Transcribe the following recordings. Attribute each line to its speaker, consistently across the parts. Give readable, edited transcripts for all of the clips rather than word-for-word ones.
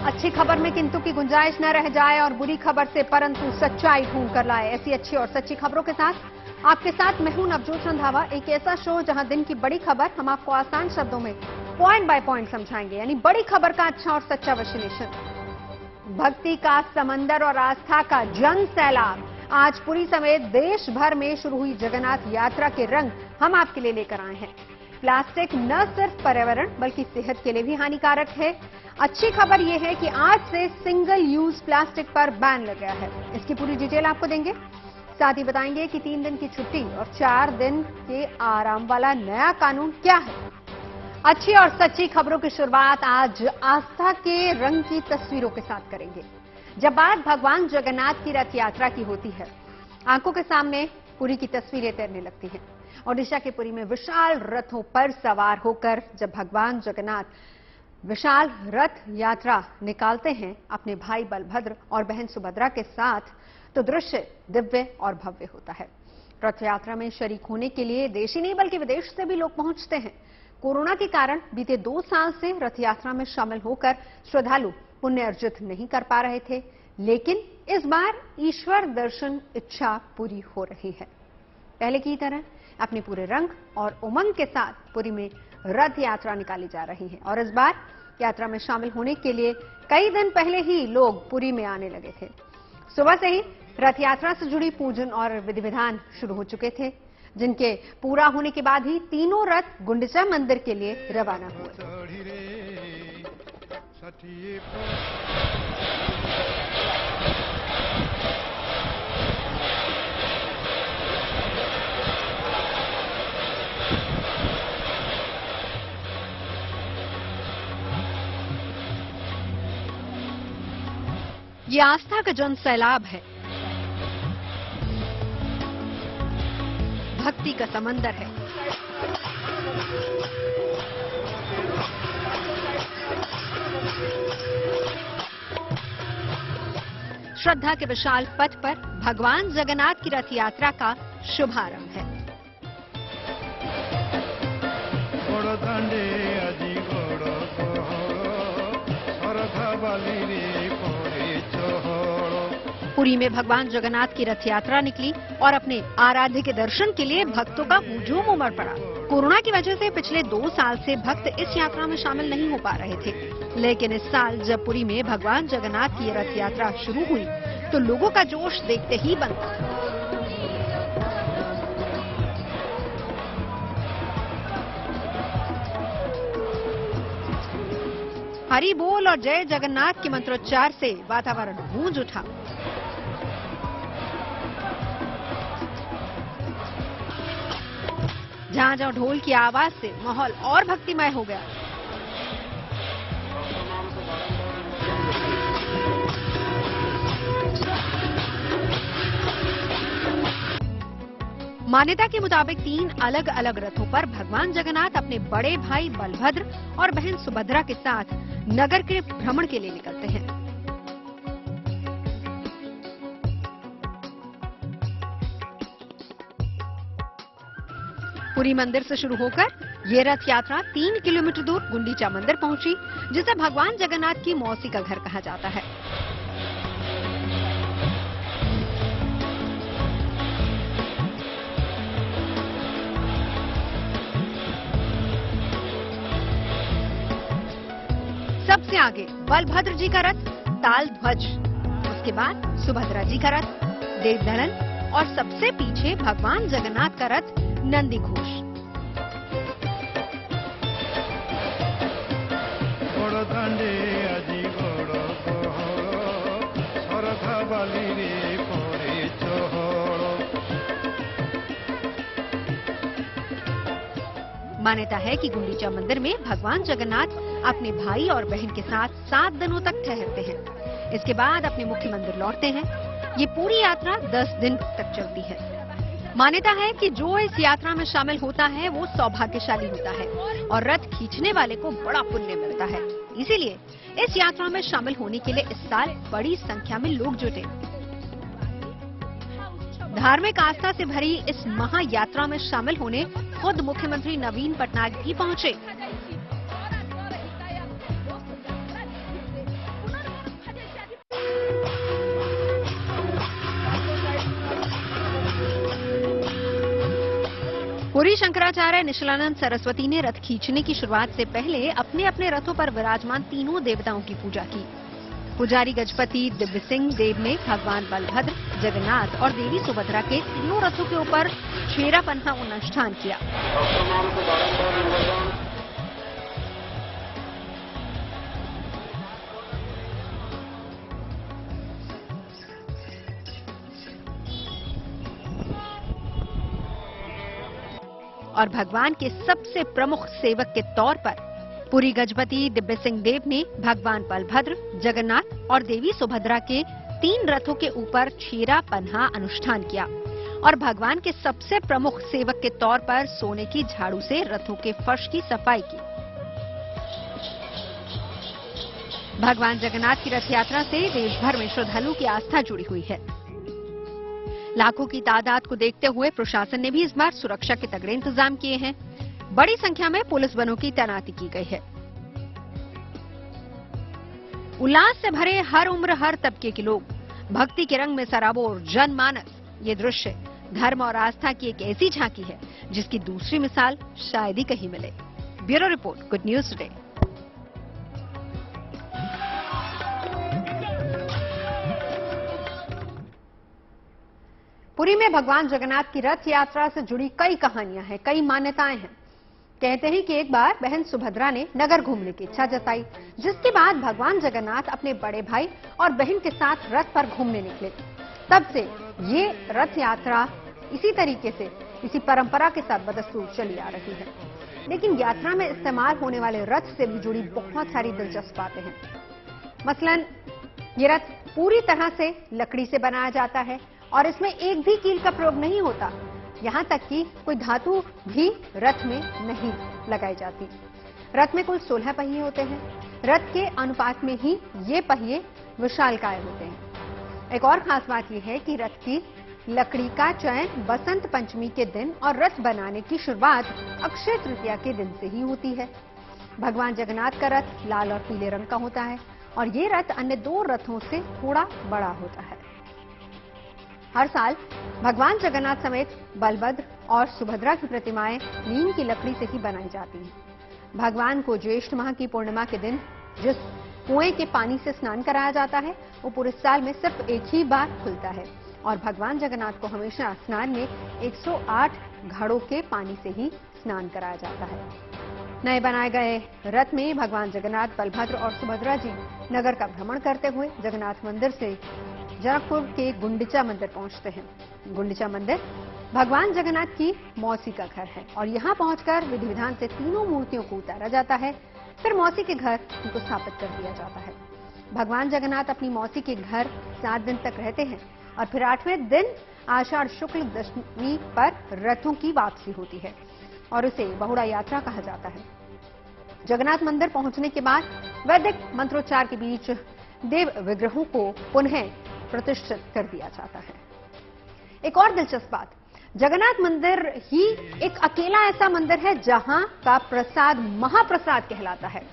Speaker 1: अच्छी खबर में किंतु की गुंजाइश न रह जाए और बुरी खबर से परंतु सच्चाई ढूंढ कर लाए। ऐसी अच्छी और सच्ची खबरों के साथ आपके साथ मैं हूं नवजोत रंधावा। एक ऐसा शो जहां दिन की बड़ी खबर हम आपको आसान शब्दों में पॉइंट बाय पॉइंट समझाएंगे, यानी बड़ी खबर का अच्छा और सच्चा विश्लेषण। भक्ति का समंदर और आस्था का जन सैलाब आज पुरी समेत देश भर में शुरू हुई जगन्नाथ यात्रा के रंग हम आपके लिए लेकर आए हैं। प्लास्टिक न सिर्फ पर्यावरण बल्कि सेहत के लिए भी हानिकारक है। अच्छी खबर यह है कि आज से सिंगल यूज प्लास्टिक पर बैन लग गया है। इसकी पूरी डिटेल आपको देंगे, साथ ही बताएंगे कि 3 दिन की छुट्टी और 4 दिन के आराम वाला नया कानून क्या है। अच्छी और सच्ची खबरों की शुरुआत आज आस्था के रंग की तस्वीरों के साथ करेंगे। जब बात भगवान जगन्नाथ की रथ यात्रा की होती है, आंखों के सामने पुरी की तस्वीरें तैरने लगती हैं। ओडिशा के पुरी में विशाल रथों पर सवार होकर जब भगवान जगन्नाथ विशाल रथ यात्रा निकालते हैं अपने भाई बलभद्र और बहन सुभद्रा के साथ, तो दृश्य दिव्य और भव्य होता है। रथ यात्रा में शरीक होने के लिए देश ही नहीं बल्कि विदेश से भी लोग पहुंचते हैं। कोरोना के कारण बीते 2 साल से रथ यात्रा में शामिल होकर श्रद्धालु पुण्य अर्जित नहीं कर पा रहे थे, लेकिन इस बार ईश्वर दर्शन इच्छा पूरी हो रही है। पहले की तरह अपने पूरे रंग और उमंग के साथ पुरी में रथ यात्रा निकाली जा रही है और इस बार यात्रा में शामिल होने के लिए कई दिन पहले ही लोग पुरी में आने लगे थे। सुबह से ही रथ यात्रा से जुड़ी पूजन और विधि विधान शुरू हो चुके थे, जिनके पूरा होने के बाद ही तीनों रथ गुंडिचा मंदिर के लिए रवाना हुए। ये आस्था का जन सैलाब है, भक्ति का समंदर है। श्रद्धा के विशाल पथ पर भगवान जगन्नाथ की रथ यात्रा का शुभारंभ है। पुरी में भगवान जगन्नाथ की रथ यात्रा निकली और अपने आराध्य के दर्शन के लिए भक्तों का हुजूम उमड़ पड़ा। कोरोना की वजह से पिछले 2 साल से भक्त इस यात्रा में शामिल नहीं हो पा रहे थे, लेकिन इस साल जब पुरी में भगवान जगन्नाथ की रथ यात्रा शुरू हुई तो लोगों का जोश देखते ही बनता। हरि बोल और जय जगन्नाथ के मंत्रोच्चार से वातावरण गूंज उठा। जहां ढोल की आवाज से माहौल और भक्तिमय हो गया। मान्यता के मुताबिक 3 अलग अलग रथों पर भगवान जगन्नाथ अपने बड़े भाई बलभद्र और बहन सुभद्रा के साथ नगर के भ्रमण के लिए निकलते हैं। पुरी मंदिर से शुरू होकर ये रथ यात्रा 3 किलोमीटर दूर गुंडीचा मंदिर पहुंची, जिसे भगवान जगन्नाथ की मौसी का घर कहा जाता है। सबसे आगे बलभद्र जी का रथ ताल ध्वज, उसके बाद सुभद्रा जी का रथ देवधरन और सबसे पीछे भगवान जगन्नाथ का रथ नंदी घोष। मान्यता है कि गुंडीचा मंदिर में भगवान जगन्नाथ अपने भाई और बहन के साथ 7 दिनों तक ठहरते हैं। इसके बाद अपने मुख्य मंदिर लौटते हैं। ये पूरी यात्रा 10 दिन तक चलती है। मान्यता है कि जो इस यात्रा में शामिल होता है वो सौभाग्यशाली होता है और रथ खींचने वाले को बड़ा पुण्य मिलता है। इसीलिए इस यात्रा में शामिल होने के लिए इस साल बड़ी संख्या में लोग जुटे। धार्मिक आस्था से भरी इस महायात्रा में शामिल होने खुद मुख्यमंत्री नवीन पटनायक भी पहुंचे। पुरी शंकराचार्य निशलानंद सरस्वती ने रथ खींचने की शुरुआत से पहले अपने अपने रथों पर विराजमान तीनों देवताओं की पूजा की। पुजारी गजपति दिव्य सिंह देव ने भगवान बलभद्र, जगन्नाथ और देवी सुभद्रा के तीनों रथों के ऊपर छेरा पन्हा अनुष्ठान किया। और भगवान के सबसे प्रमुख सेवक के तौर पर पुरी गजपति दिव्य सिंह देव ने भगवान बलभद्र, जगन्नाथ और देवी सुभद्रा के 3 रथों के ऊपर छेरा पन्हा अनुष्ठान किया और भगवान के सबसे प्रमुख सेवक के तौर पर सोने की झाड़ू से रथों के फर्श की सफाई की। भगवान जगन्नाथ की रथ यात्रा से देश भर में श्रद्धालुओं की आस्था जुड़ी हुई है। लाखों की तादाद को देखते हुए प्रशासन ने भी इस बार सुरक्षा के तगड़े इंतजाम किए हैं। बड़ी संख्या में पुलिस बलों की तैनाती की गई है। उल्लास से भरे हर उम्र हर तबके के लोग, भक्ति के रंग में सराबोर जनमानस। ये दृश्य धर्म और आस्था की एक ऐसी झांकी है जिसकी दूसरी मिसाल शायद ही कहीं मिले। Bureau report, good news today. Puri में भगवान जगन्नाथ की रथ यात्रा से जुड़ी कई कहानियां हैं, कई मान्यताएं हैं। कहते हैं कि एक बार बहन सुभद्रा ने नगर घूमने की इच्छा जताई, जिसके बाद भगवान जगन्नाथ अपने बड़े भाई और बहन के साथ रथ पर घूमने निकले। तब से ये रथ यात्रा इसी तरीके से, इसी परंपरा के साथ बदस्तूर चली आ रही है। लेकिन यात्रा में इस्तेमाल होने वाले रथ से भी जुड़ी बहुत सारी दिलचस्प बातें हैं। मसलन ये रथ पूरी तरह से लकड़ी से बनाया जाता है और इसमें एक भी कील का प्रयोग नहीं होता। यहाँ तक कि कोई धातु भी रथ में नहीं लगाई जाती। रथ में कुल 16 पहिए होते हैं। रथ के अनुपात में ही ये पहिए विशालकाय होते हैं। एक और खास बात यह है कि रथ की लकड़ी का चयन बसंत पंचमी के दिन और रथ बनाने की शुरुआत अक्षय तृतीया के दिन से ही होती है। भगवान जगन्नाथ का रथ लाल और पीले रंग का होता है और ये रथ अन्य 2 रथों से थोड़ा बड़ा होता है। हर साल भगवान जगन्नाथ समेत बलभद्र और सुभद्रा की प्रतिमाएं नीम की लकड़ी से ही बनाई जाती हैं। भगवान को ज्येष्ठ माह की पूर्णिमा के दिन जिस कुएं के पानी से स्नान कराया जाता है वो पूरे साल में सिर्फ एक ही बार खुलता है और भगवान जगन्नाथ को हमेशा स्नान में 108 घड़ों के पानी से ही स्नान कराया जाता है। नए बनाए गए रथ में भगवान जगन्नाथ, बलभद्र और सुभद्रा जी नगर का भ्रमण करते हुए जगन्नाथ मंदिर से जनकपुर के गुंडिचा मंदिर पहुंचते हैं। गुंडिचा मंदिर भगवान जगन्नाथ की मौसी का घर है और यहां पहुंचकर विधि विधान से तीनों मूर्तियों को उतारा जाता है। फिर मौसी के घर उनको स्थापित कर दिया जाता है। भगवान जगन्नाथ अपनी मौसी के घर 7 दिन तक रहते हैं और फिर 8वें दिन आषाढ़ शुक्ल दशमी पर रथों की वापसी होती है और उसे बहुड़ा यात्रा कहा जाता है। जगन्नाथ मंदिर पहुंचने के बाद वैदिक मंत्रोच्चार के बीच देव विग्रहों को पुनः प्रतिष्ठित कर दिया जाता है। एक और दिलचस्प बात, जगन्नाथ मंदिर ही एक अकेला ऐसा मंदिर है जहां का प्रसाद महाप्रसाद कहलाता है।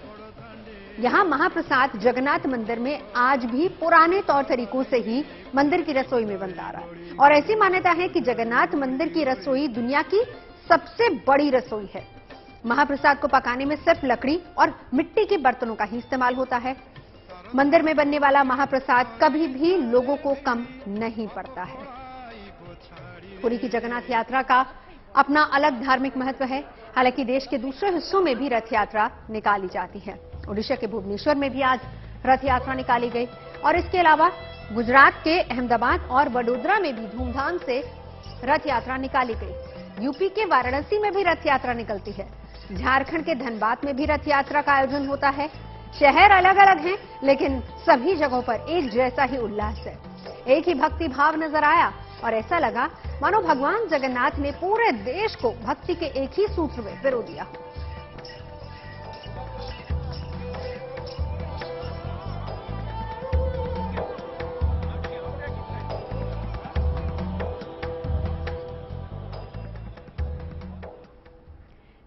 Speaker 1: यहां महाप्रसाद जगन्नाथ मंदिर में आज भी पुराने तौर तरीकों से ही मंदिर की रसोई में बनता आ रहा है और ऐसी मान्यता है कि जगन्नाथ मंदिर की रसोई दुनिया की सबसे बड़ी रसोई है। महाप्रसाद को पकाने में सिर्फ लकड़ी और मिट्टी के बर्तनों का ही इस्तेमाल होता है। मंदिर में बनने वाला महाप्रसाद कभी भी लोगों को कम नहीं पड़ता है। पुरी की जगन्नाथ यात्रा का अपना अलग धार्मिक महत्व है। हालांकि देश के दूसरे हिस्सों में भी रथ यात्रा निकाली जाती है। ओडिशा के भुवनेश्वर में भी आज रथ यात्रा निकाली गई और इसके अलावा गुजरात के अहमदाबाद और वडोदरा में भी धूमधाम से रथ यात्रा निकाली गई। यूपी के वाराणसी में भी रथ यात्रा निकलती है। झारखंड के धनबाद में भी रथ यात्रा का आयोजन होता है। शहर अलग अलग हैं, लेकिन सभी जगहों पर एक जैसा ही उल्लास है। एक ही भक्ति भाव नजर आया और ऐसा लगा मानो भगवान जगन्नाथ ने पूरे देश को भक्ति के एक ही सूत्र में पिरो दिया।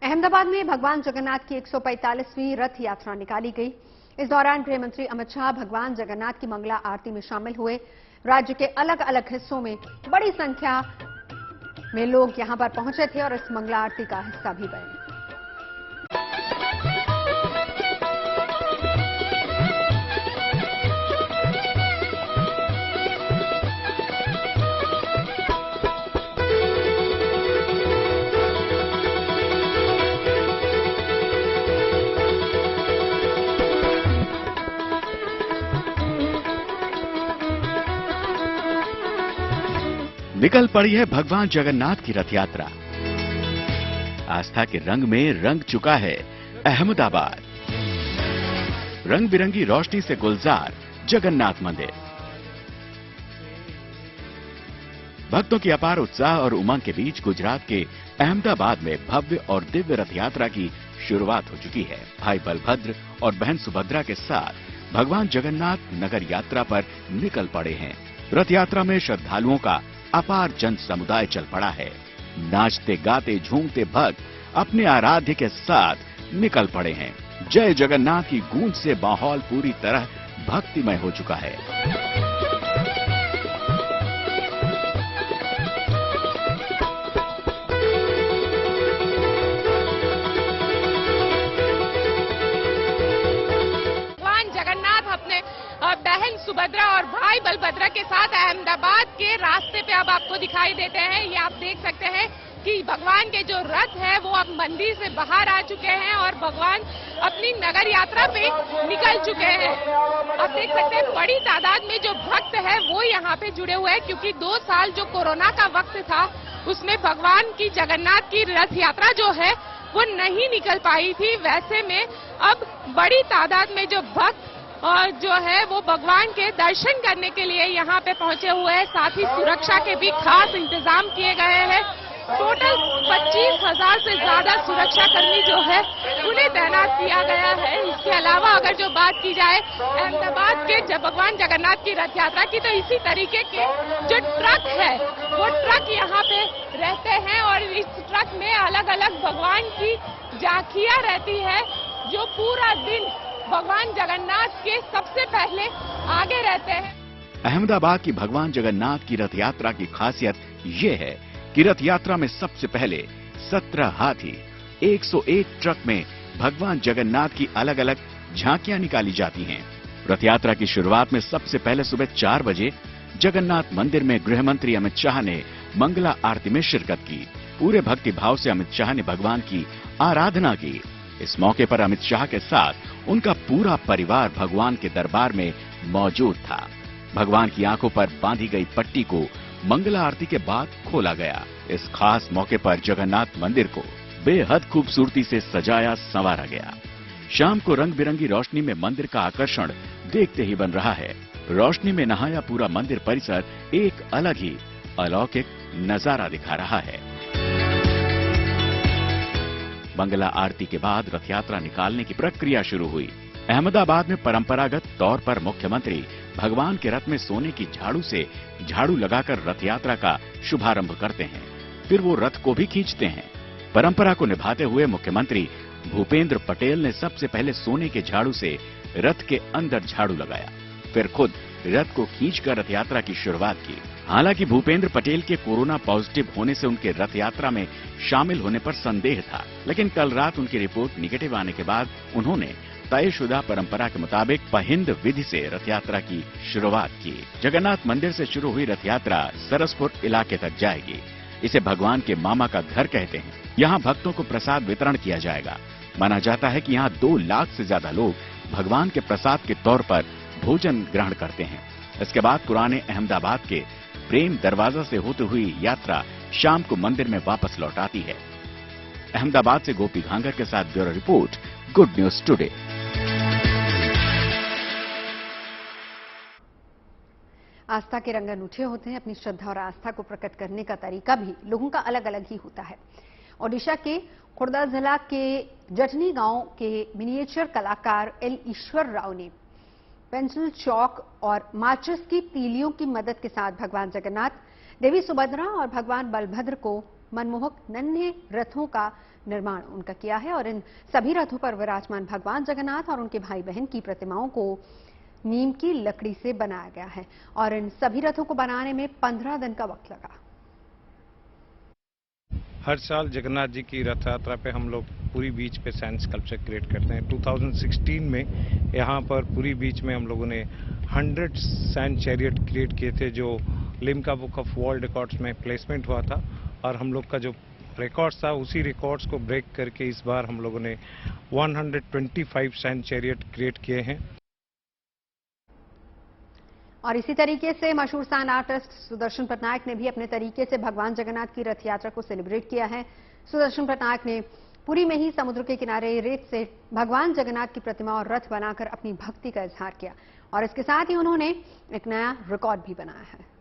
Speaker 1: अहमदाबाद में भगवान जगन्नाथ की 145वीं रथ यात्रा निकाली गई। इस दौरान गृह मंत्री अमित शाह भगवान जगन्नाथ की मंगला आरती में शामिल हुए। राज्य के अलग अलग हिस्सों में बड़ी संख्या में लोग यहां पर पहुंचे थे और इस मंगला आरती का हिस्सा भी बने।
Speaker 2: निकल पड़ी है भगवान जगन्नाथ की रथ यात्रा। आस्था के रंग में रंग चुका है अहमदाबाद। रंग बिरंगी रोशनी से गुलजार जगन्नाथ मंदिर। भक्तों की अपार उत्साह और उमंग के बीच गुजरात के अहमदाबाद में भव्य और दिव्य रथ यात्रा की शुरुआत हो चुकी है। भाई बलभद्र और बहन सुभद्रा के साथ भगवान जगन्नाथ नगर यात्रा पर निकल पड़े हैं। रथ यात्रा में श्रद्धालुओं का अपार जन समुदाय चल पड़ा है। नाचते गाते झूमते भक्त अपने आराध्य के साथ निकल पड़े हैं। जय जगन्नाथ की गूंज से माहौल पूरी तरह भक्तिमय हो चुका है।
Speaker 3: बहन सुभद्रा और भाई बलभद्र के साथ अहमदाबाद के रास्ते पे अब आपको दिखाई देते हैं। ये आप देख सकते हैं कि भगवान के जो रथ है वो अब मंदिर से बाहर आ चुके हैं और भगवान अपनी नगर यात्रा पे निकल चुके हैं। आप देख सकते हैं बड़ी तादाद में जो भक्त है वो यहाँ पे जुड़े हुए हैं, क्योंकि 2 साल जो कोरोना का वक्त था उसमें भगवान की जगन्नाथ की रथ यात्रा जो है वो नहीं निकल पाई थी। वैसे में अब बड़ी तादाद में जो भक्त और जो है वो भगवान के दर्शन करने के लिए यहाँ पे पहुंचे हुए हैं। साथ ही सुरक्षा के भी खास इंतजाम किए गए हैं। टोटल 25,000 से ज्यादा सुरक्षा कर्मी जो है उन्हें तैनात किया गया है। इसके अलावा अगर जो बात की जाए अहमदाबाद के जब भगवान जगन्नाथ की रथ यात्रा की, तो इसी तरीके के जो ट्रक है वो ट्रक यहाँ पे रहते हैं और इस ट्रक में अलग अलग भगवान की झांकियां रहती है जो पूरा दिन भगवान जगन्नाथ के सबसे पहले आगे रहते हैं।
Speaker 2: अहमदाबाद की भगवान जगन्नाथ की रथ यात्रा की खासियत ये है कि रथ यात्रा में सबसे पहले 17 हाथी 101 ट्रक में भगवान जगन्नाथ की अलग अलग झांकियां निकाली जाती हैं। रथ यात्रा की शुरुआत में सबसे पहले सुबह 4 बजे जगन्नाथ मंदिर में गृह मंत्री अमित शाह ने मंगला आरती में शिरकत की। पूरे भक्ति भाव से अमित शाह ने भगवान की आराधना की। इस मौके पर अमित शाह के साथ उनका पूरा परिवार भगवान के दरबार में मौजूद था। भगवान की आंखों पर बांधी गई पट्टी को मंगला आरती के बाद खोला गया। इस खास मौके पर जगन्नाथ मंदिर को बेहद खूबसूरती से सजाया संवारा गया। शाम को रंग बिरंगी रोशनी में मंदिर का आकर्षण देखते ही बन रहा है। रोशनी में नहाया पूरा मंदिर परिसर एक अलग ही अलौकिक नजारा दिखा रहा है। मंगला आरती के बाद रथ यात्रा निकालने की प्रक्रिया शुरू हुई। अहमदाबाद में परंपरागत तौर पर मुख्यमंत्री भगवान के रथ में सोने की झाड़ू से झाड़ू लगाकर रथ यात्रा का शुभारंभ करते हैं। फिर वो रथ को भी खींचते हैं। परंपरा को निभाते हुए मुख्यमंत्री भूपेंद्र पटेल ने सबसे पहले सोने के झाड़ू से रथ के अंदर झाड़ू लगाया, फिर खुद रथ को खींचकर रथ यात्रा की शुरुआत की। हालांकि भूपेंद्र पटेल के कोरोना पॉजिटिव होने से उनके रथ यात्रा में शामिल होने पर संदेह था, लेकिन कल रात उनकी रिपोर्ट निगेटिव आने के बाद उन्होंने तयशुदा परंपरा के मुताबिक पहिंद विधि से रथ यात्रा की शुरुआत की। जगन्नाथ मंदिर से शुरू हुई रथ यात्रा सरसपुर इलाके तक जाएगी। इसे भगवान के मामा का घर कहते हैं। यहाँ भक्तों को प्रसाद वितरण किया जाएगा। माना जाता है कि यहाँ 2 लाख से ज्यादा लोग भगवान के प्रसाद के तौर पर भोजन ग्रहण करते हैं। इसके बाद पुराने अहमदाबाद के प्रेम दरवाजा से होती हुई यात्रा शाम को मंदिर में वापस लौट आती है। अहमदाबाद से गोपी घांगर के साथ bureau report, good news today.
Speaker 1: आस्था के रंग अनूठे होते हैं। अपनी श्रद्धा और आस्था को प्रकट करने का तरीका भी लोगों का अलग अलग ही होता है। ओडिशा के खुर्दा जिला के जटनी गांव के मिनिएचर कलाकार एल ईश्वर राव ने पेंसिल चौक और माचिस की तीलियों की मदद के साथ भगवान जगन्नाथ, देवी सुभद्रा और भगवान बलभद्र को मनमोहक नन्हे रथों का निर्माण उनका किया है और इन सभी रथों पर विराजमान भगवान जगन्नाथ और उनके भाई बहन की प्रतिमाओं को नीम की लकड़ी से बनाया गया है और इन सभी रथों को बनाने में 15 दिन का वक्त लगा।
Speaker 4: हर साल जगन्नाथ जी की रथ यात्रा पे हम लोग पूरी बीच पे सैंड स्कल्पचर क्रिएट करते हैं। 2016 में यहाँ पर पूरी बीच में हम लोगों ने 100 सैंड चैरियट क्रिएट किए थे, जो Limca book of world records में प्लेसमेंट हुआ था। और हम लोग का जो रिकॉर्ड्स था, उसी रिकॉर्ड्स को ब्रेक करके इस बार हम लोगों ने 125 सैंड चैरियट क्रिएट किए हैं।
Speaker 1: और इसी तरीके से मशहूर सैंड आर्टिस्ट सुदर्शन पटनायक ने भी अपने तरीके से भगवान जगन्नाथ की रथ यात्रा को सेलिब्रेट किया है। सुदर्शन पटनायक ने पुरी में ही समुद्र के किनारे रेत से भगवान जगन्नाथ की प्रतिमा और रथ बनाकर अपनी भक्ति का इजहार किया और इसके साथ ही उन्होंने एक नया रिकॉर्ड भी बनाया है।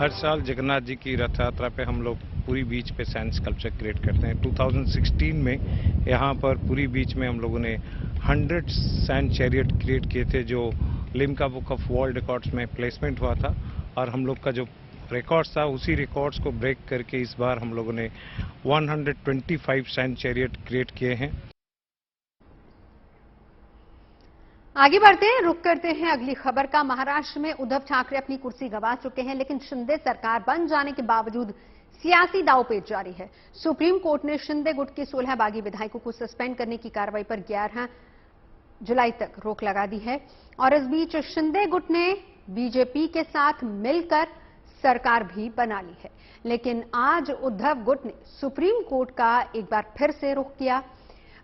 Speaker 4: हर साल जगन्नाथ जी की रथ यात्रा पे हम लोग पूरी बीच पे सैंड स्कल्पचर क्रिएट करते हैं। 2016 में यहाँ पर पूरी बीच में हम लोगों ने 100 सैंड चैरियट क्रिएट किए थे, जो Limca book of world records में प्लेसमेंट हुआ था। और हम लोग का जो रिकॉर्ड्स था, उसी रिकॉर्ड्स को ब्रेक करके इस बार हम लोगों ने 125 सैंड चैरियट क्रिएट किए हैं।
Speaker 1: आगे बढ़ते हैं, रुक करते हैं अगली खबर का। महाराष्ट्र में उद्धव ठाकरे अपनी कुर्सी गंवा चुके हैं, लेकिन शिंदे सरकार बन जाने के बावजूद सियासी दांवपेच जारी है। सुप्रीम कोर्ट ने शिंदे गुट के 16 बागी विधायकों को सस्पेंड करने की कार्रवाई पर 11 जुलाई तक रोक लगा दी है। और इस बीच शिंदे गुट ने बीजेपी के साथ मिलकर सरकार भी बना ली है, लेकिन आज उद्धव गुट ने सुप्रीम कोर्ट का एक बार फिर से रुख किया।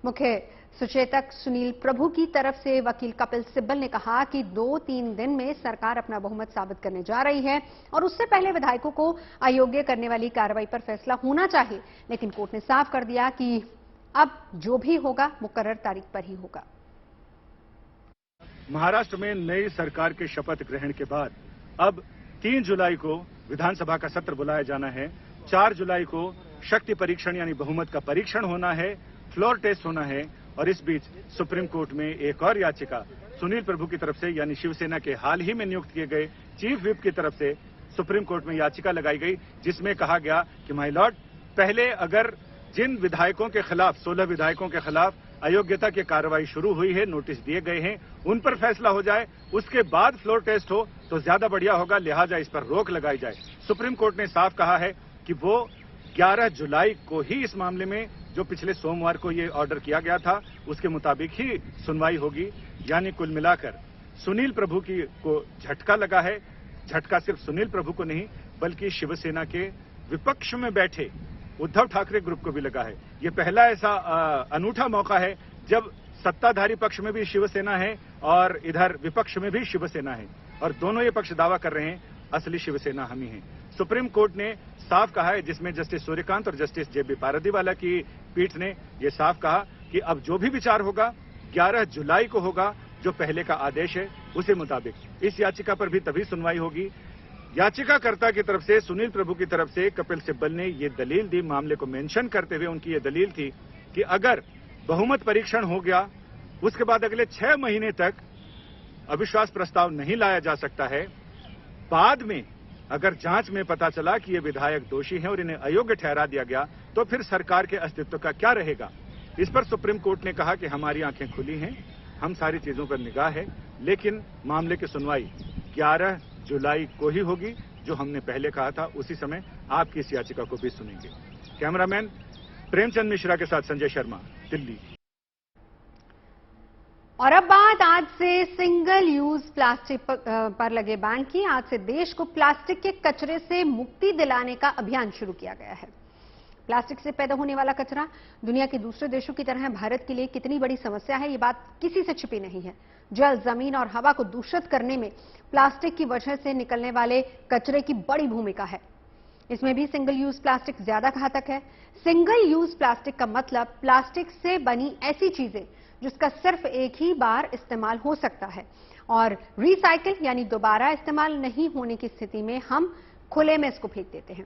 Speaker 1: मुख्य सचेतक सुनील प्रभु की तरफ से वकील कपिल सिब्बल ने कहा कि 2-3 दिन में सरकार अपना बहुमत साबित करने जा रही है और उससे पहले विधायकों को अयोग्य करने वाली कार्रवाई पर फैसला होना चाहिए। लेकिन कोर्ट ने साफ कर दिया कि अब जो भी होगा मुकर्रर तारीख पर ही होगा।
Speaker 5: महाराष्ट्र में नई सरकार के शपथ ग्रहण के बाद अब 3 जुलाई को विधानसभा का सत्र बुलाया जाना है। 4 जुलाई को शक्ति परीक्षण यानी बहुमत का परीक्षण होना है, फ्लोर टेस्ट होना है। और इस बीच सुप्रीम कोर्ट में एक और याचिका सुनील प्रभु की तरफ से यानी शिवसेना के हाल ही में नियुक्त किए गए चीफ व्हिप की तरफ से सुप्रीम कोर्ट में याचिका लगाई गई, जिसमें कहा गया कि माय लॉर्ड, पहले अगर जिन विधायकों के खिलाफ 16 विधायकों के खिलाफ अयोग्यता की कार्रवाई शुरू हुई है, नोटिस दिए गए हैं, उन पर फैसला हो जाए, उसके बाद फ्लोर टेस्ट हो तो ज्यादा बढ़िया होगा, लिहाजा इस पर रोक लगाई जाए। सुप्रीम कोर्ट ने साफ कहा है कि वो 11 जुलाई को ही इस मामले में, जो पिछले सोमवार को ये ऑर्डर किया गया था, उसके मुताबिक ही सुनवाई होगी। यानी कुल मिलाकर सुनील प्रभु की को झटका लगा है। झटका सिर्फ सुनील प्रभु को नहीं बल्कि शिवसेना के विपक्ष में बैठे उद्धव ठाकरे ग्रुप को भी लगा है। ये पहला ऐसा अनूठा मौका है जब सत्ताधारी पक्ष में भी शिवसेना है और इधर विपक्ष में भी शिवसेना है और दोनों ये पक्ष दावा कर रहे हैं असली शिवसेना हम ही हैं। सुप्रीम कोर्ट ने साफ कहा है, जिसमें जस्टिस सूर्यकांत और जस्टिस जेबी पारदीवाला की पीठ ने यह साफ कहा कि अब जो भी विचार होगा 11 जुलाई को होगा, जो पहले का आदेश है उसी मुताबिक। इस याचिका पर भी तभी सुनवाई होगी। याचिकाकर्ता की तरफ से सुनील प्रभु की तरफ से कपिल सिब्बल ने ये दलील दी, मामले को मेंशन करते हुए उनकी ये दलील थी कि अगर बहुमत परीक्षण हो गया, उसके बाद अगले 6 महीने तक अविश्वास प्रस्ताव नहीं लाया जा सकता है। बाद में अगर जांच में पता चला कि ये विधायक दोषी हैं और इन्हें अयोग्य ठहरा दिया गया, तो फिर सरकार के अस्तित्व का क्या रहेगा। इस पर सुप्रीम कोर्ट ने कहा कि हमारी आंखें खुली हैं, हम सारी चीजों पर निगाह है, लेकिन मामले की सुनवाई 11 जुलाई को ही होगी, जो हमने पहले कहा था। उसी समय आपकी इस याचिका को भी सुनेंगे। कैमरामैन प्रेमचंद मिश्रा के साथ संजय शर्मा, दिल्ली।
Speaker 1: और अब बात आज से सिंगल यूज प्लास्टिक पर लगे बैन की। आज से देश को प्लास्टिक के कचरे से मुक्ति दिलाने का अभियान शुरू किया गया है। प्लास्टिक से पैदा होने वाला कचरा दुनिया के दूसरे देशों की तरह भारत के लिए कितनी बड़ी समस्या है, ये बात किसी से छिपी नहीं है। जल, जमीन और हवा को दूषित करने में प्लास्टिक की वजह से निकलने वाले कचरे की बड़ी भूमिका है। इसमें भी सिंगल यूज प्लास्टिक ज्यादा घातक है। सिंगल यूज प्लास्टिक का मतलब प्लास्टिक से बनी ऐसी चीजें जिसका सिर्फ एक ही बार इस्तेमाल हो सकता है और रिसाइकिल यानी दोबारा इस्तेमाल नहीं होने की स्थिति में हम खुले में इसको फेंक देते हैं,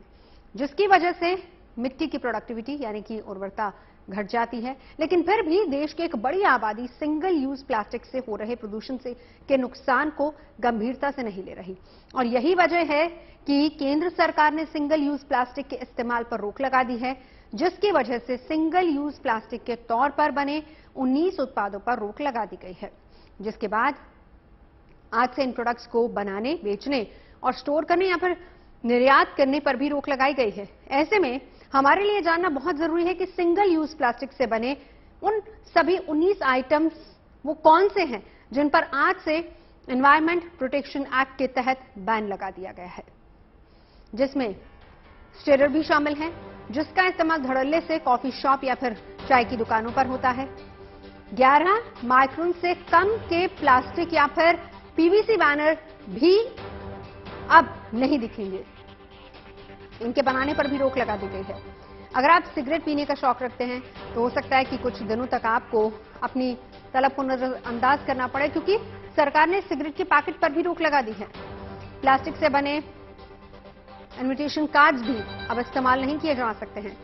Speaker 1: जिसकी वजह से मिट्टी की प्रोडक्टिविटी यानी कि उर्वरता घट जाती है। लेकिन फिर भी देश की एक बड़ी आबादी सिंगल यूज प्लास्टिक से हो रहे प्रदूषण से के नुकसान को गंभीरता से नहीं ले रही और यही वजह है कि केंद्र सरकार ने सिंगल यूज प्लास्टिक के इस्तेमाल पर रोक लगा दी है। जिसकी वजह से सिंगल यूज प्लास्टिक के तौर पर बने 19 उत्पादों पर रोक लगा दी गई है, जिसके बाद आज से इन प्रोडक्ट्स को बनाने, बेचने और स्टोर करने या फिर निर्यात करने पर भी रोक लगाई गई है। ऐसे में हमारे लिए जानना बहुत जरूरी है कि सिंगल यूज प्लास्टिक से बने उन सभी 19 आइटम्स वो कौन से हैं जिन पर आज से एनवायरमेंट प्रोटेक्शन एक्ट के तहत बैन लगा दिया गया है, जिसमें स्टेरर भी शामिल है, जिसका इस्तेमाल धड़ल्ले से कॉफी शॉप या फिर चाय की दुकानों पर होता है। 11 माइक्रोन से कम के प्लास्टिक या फिर पीवीसी बैनर भी अब नहीं दिखेंगे, इनके बनाने पर भी रोक लगा दी गई है। अगर आप सिगरेट पीने का शौक रखते हैं तो हो सकता है कि कुछ दिनों तक आपको अपनी तलब को नजरअंदाज करना पड़े, क्योंकि सरकार ने सिगरेट के पैकेट पर भी रोक लगा दी है। प्लास्टिक से बने इनविटेशन कार्ड्स भी अब इस्तेमाल नहीं किए जा सकते हैं।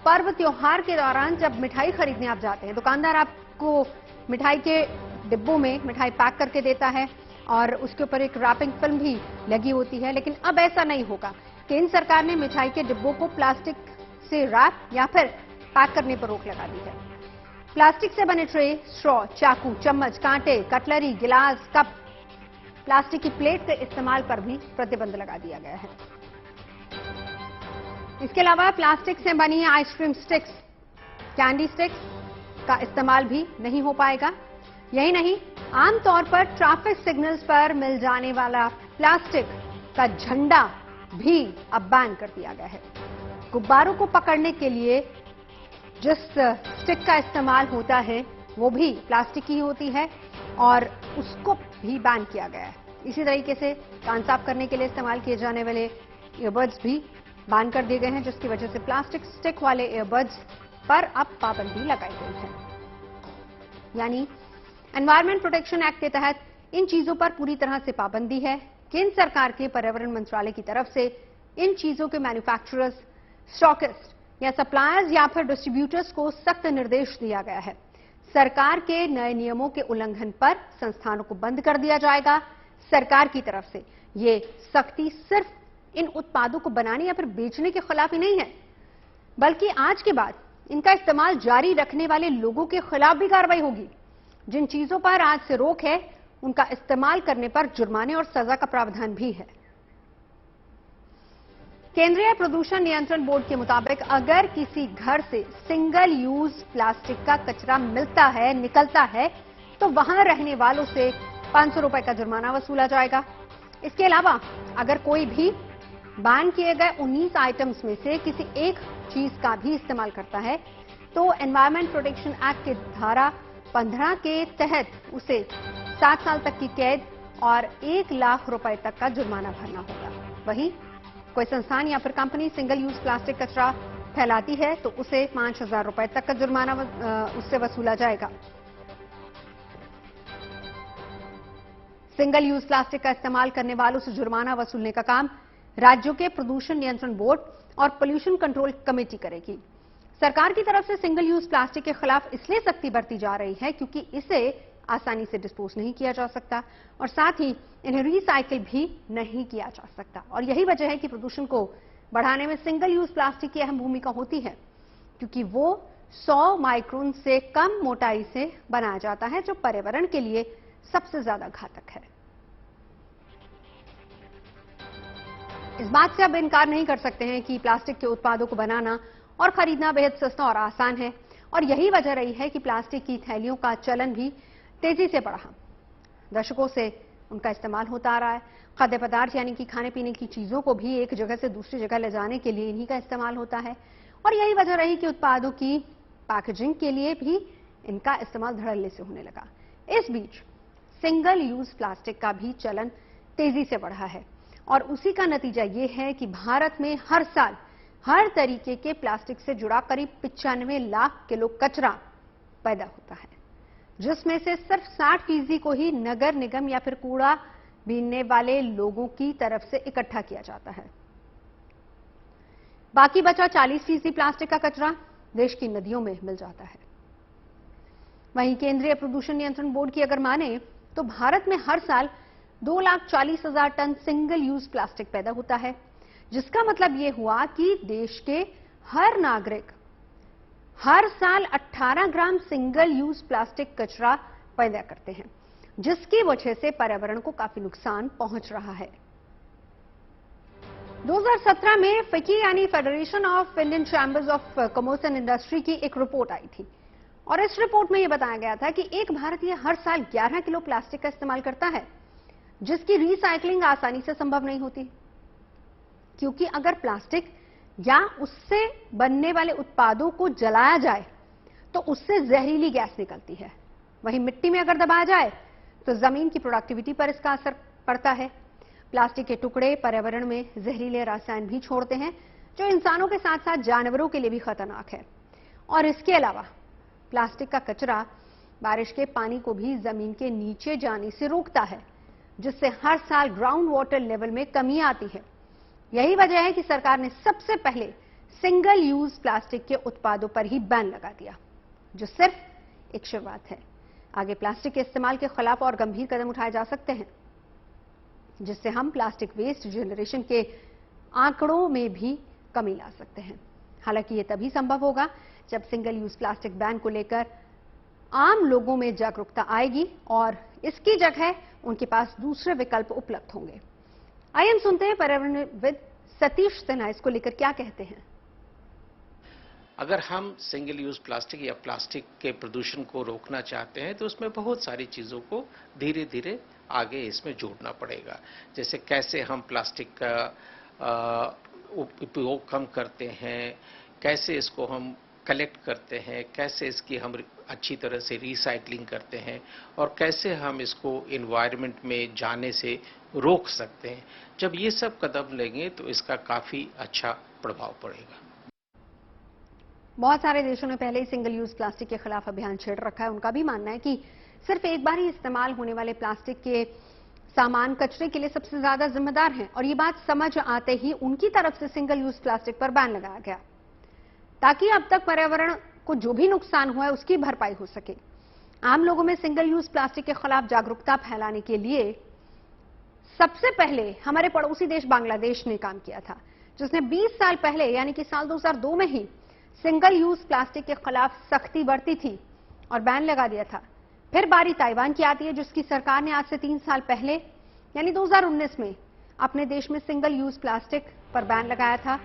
Speaker 1: पर्व त्योहार के दौरान जब मिठाई खरीदने आप जाते हैं, दुकानदार आपको मिठाई के डिब्बों में मिठाई पैक करके देता है और उसके ऊपर एक रैपिंग फिल्म भी लगी होती है, लेकिन अब ऐसा नहीं होगा। केंद्र सरकार ने मिठाई के डिब्बों को प्लास्टिक से रैप या फिर पैक करने पर रोक लगा दी है। प्लास्टिक से बने ट्रे, स्ट्रॉ, चाकू, चम्मच, कांटे, कटलरी, गिलास, कप, प्लास्टिक की प्लेट के इस्तेमाल पर भी प्रतिबंध लगा दिया गया है। इसके अलावा प्लास्टिक से बनी आइसक्रीम स्टिक्स, कैंडी स्टिक्स का इस्तेमाल भी नहीं हो पाएगा। यही नहीं, आमतौर पर ट्रैफिक सिग्नल्स पर मिल जाने वाला प्लास्टिक का झंडा भी अब बैन कर दिया गया है। गुब्बारों को पकड़ने के लिए जिस स्टिक का इस्तेमाल होता है वो भी प्लास्टिक की होती है और उसको भी बैन किया गया है। इसी तरीके से कान साफ करने के लिए इस्तेमाल किए जाने वाले ईयरबड्स भी बैन कर दिए गए हैं, जिसकी वजह से प्लास्टिक स्टिक वाले ईयरबड्स पर अब पाबंदी लगाई गई है। यानी एनवायरमेंट प्रोटेक्शन एक्ट के तहत इन चीजों पर पूरी तरह से पाबंदी है। केंद्र सरकार के पर्यावरण मंत्रालय की तरफ से इन चीजों के मैन्युफैक्चरर्स, स्टॉकिस्ट या सप्लायर्स या फिर डिस्ट्रीब्यूटर्स को सख्त निर्देश दिया गया है। सरकार के नए नियमों के उल्लंघन पर संस्थानों को बंद कर दिया जाएगा। सरकार की तरफ से ये सख्ती सिर्फ इन उत्पादों को बनाने या फिर बेचने के खिलाफ ही नहीं है, बल्कि आज के बाद इनका इस्तेमाल जारी रखने वाले लोगों के खिलाफ भी कार्रवाई होगी। जिन चीजों पर आज से रोक है, उनका इस्तेमाल करने पर जुर्माने और सजा का प्रावधान भी है। केंद्रीय प्रदूषण नियंत्रण बोर्ड के मुताबिक अगर किसी घर से सिंगल यूज प्लास्टिक का कचरा निकलता है तो वहां रहने वालों से 500 रुपए का जुर्माना वसूला जाएगा। इसके अलावा अगर कोई भी बैन किए गए 19 आइटम्स में से किसी एक चीज का भी इस्तेमाल करता है तो एनवायरमेंट प्रोटेक्शन एक्ट के धारा 15 के तहत उसे 7 साल तक की कैद और 1 लाख रुपए तक का जुर्माना भरना होगा। वहीं कोई संस्थान या फिर कंपनी सिंगल यूज प्लास्टिक कचरा फैलाती है तो उसे 5,000 रुपए तक का जुर्माना उससे वसूला जाएगा। सिंगल यूज प्लास्टिक का इस्तेमाल करने वालों से जुर्माना वसूलने का काम राज्यों के प्रदूषण नियंत्रण बोर्ड और पोल्यूशन कंट्रोल कमेटी करेगी। सरकार की तरफ से सिंगल यूज प्लास्टिक के खिलाफ इसलिए सख्ती बरती जा रही है क्योंकि इसे आसानी से डिस्पोज नहीं किया जा सकता और साथ ही इन्हें रिसाइकिल भी नहीं किया जा सकता। और यही वजह है कि प्रदूषण को बढ़ाने में सिंगल यूज प्लास्टिक की अहम भूमिका होती है, क्योंकि वो 100 माइक्रोन से कम मोटाई से बनाया जाता है, जो पर्यावरण के लिए सबसे ज्यादा घातक है। इस बात से अब इनकार नहीं कर सकते हैं कि प्लास्टिक के उत्पादों को बनाना और खरीदना बेहद सस्ता और आसान है और यही वजह रही है कि प्लास्टिक की थैलियों का चलन भी तेजी से बढ़ा। दशकों से उनका इस्तेमाल होता आ रहा है। खाद्य पदार्थ यानी कि खाने पीने की चीजों को भी एक जगह से दूसरी जगह ले जाने के लिए इन्हीं का इस्तेमाल होता है और यही वजह रही कि उत्पादों की पैकेजिंग के लिए भी इनका इस्तेमाल धड़ल्ले से होने लगा। इस बीच सिंगल यूज प्लास्टिक का भी चलन तेजी से बढ़ा है और उसी का नतीजा ये है कि भारत में हर साल हर तरीके के प्लास्टिक से जुड़ा करीब 95 लाख किलो कचरा पैदा होता है, जिसमें से सिर्फ 60% को ही नगर निगम या फिर कूड़ा बीनने वाले लोगों की तरफ से इकट्ठा किया जाता है। बाकी बचा 40% प्लास्टिक का कचरा देश की नदियों में मिल जाता है। वहीं केंद्रीय प्रदूषण नियंत्रण बोर्ड की अगर माने तो भारत में हर साल 2,40,000 टन सिंगल यूज प्लास्टिक पैदा होता है, जिसका मतलब यह हुआ कि देश के हर नागरिक हर साल 18 ग्राम सिंगल यूज प्लास्टिक कचरा पैदा करते हैं, जिसकी वजह से पर्यावरण को काफी नुकसान पहुंच रहा है। 2017 में फिकी यानी federation of Indian chambers of commerce and industry की एक रिपोर्ट आई थी और इस रिपोर्ट में यह बताया गया था कि एक भारतीय हर साल 11 किलो प्लास्टिक का इस्तेमाल करता है, जिसकी रिसाइकलिंग आसानी से संभव नहीं होती, क्योंकि अगर प्लास्टिक या उससे बनने वाले उत्पादों को जलाया जाए तो उससे जहरीली गैस निकलती है। वहीं मिट्टी में अगर दबाया जाए तो जमीन की प्रोडक्टिविटी पर इसका असर पड़ता है। प्लास्टिक के टुकड़े पर्यावरण में जहरीले रसायन भी छोड़ते हैं, जो इंसानों के साथ साथ जानवरों के लिए भी खतरनाक है। और इसके अलावा प्लास्टिक का कचरा बारिश के पानी को भी जमीन के नीचे जाने से रोकता है, जिससे हर साल ग्राउंड वाटर लेवल में कमी आती है। यही वजह है कि सरकार ने सबसे पहले सिंगल यूज प्लास्टिक के उत्पादों पर ही बैन लगा दिया, जो सिर्फ एक शुरुआत है। आगे प्लास्टिक के इस्तेमाल के खिलाफ और गंभीर कदम उठाए जा सकते हैं, जिससे हम प्लास्टिक वेस्ट जनरेशन के आंकड़ों में भी कमी ला सकते हैं। हालांकि यह तभी संभव होगा जब सिंगल यूज प्लास्टिक बैन को लेकर आम लोगों में जागरूकता आएगी और इसकी जगह उनके पास दूसरे विकल्प उपलब्ध होंगे। आइए हम सुनते हैं पर्यावरणविद सतीश सिन्हा इसको लेकर क्या कहते हैं।
Speaker 6: अगर हम सिंगल यूज प्लास्टिक या प्लास्टिक के प्रदूषण को रोकना चाहते हैं तो उसमें बहुत सारी चीज़ों को धीरे धीरे आगे इसमें जोड़ना पड़ेगा। जैसे कैसे हम प्लास्टिक का उपयोग कम करते हैं, कैसे इसको हम कलेक्ट करते हैं, कैसे इसकी हम अच्छी तरह से रिसाइकलिंग करते हैं और कैसे हम इसको एनवायरनमेंट में जाने से रोक सकते हैं। जब ये सब कदम लेंगे तो इसका काफ़ी अच्छा प्रभाव पड़ेगा।
Speaker 1: बहुत सारे देशों ने पहले ही सिंगल यूज प्लास्टिक के खिलाफ अभियान छेड़ रखा है। उनका भी मानना है कि सिर्फ एक बार ही इस्तेमाल होने वाले प्लास्टिक के सामान कचरे के लिए सबसे ज्यादा जिम्मेदार हैं और ये बात समझ आते ही उनकी तरफ से सिंगल यूज प्लास्टिक पर बैन लगाया गया, ताकि अब तक पर्यावरण को जो भी नुकसान हुआ है उसकी भरपाई हो सके। आम लोगों में सिंगल यूज प्लास्टिक के खिलाफ जागरूकता फैलाने के लिए सबसे पहले हमारे पड़ोसी देश बांग्लादेश ने काम किया था, जिसने 20 साल पहले यानी कि साल 2002 में ही सिंगल यूज प्लास्टिक के खिलाफ सख्ती बरती थी और बैन लगा दिया था। फिर बारी ताइवान की आती है, जिसकी सरकार ने आज से 3 साल पहले यानी 2019 में अपने देश में सिंगल यूज प्लास्टिक पर बैन लगाया था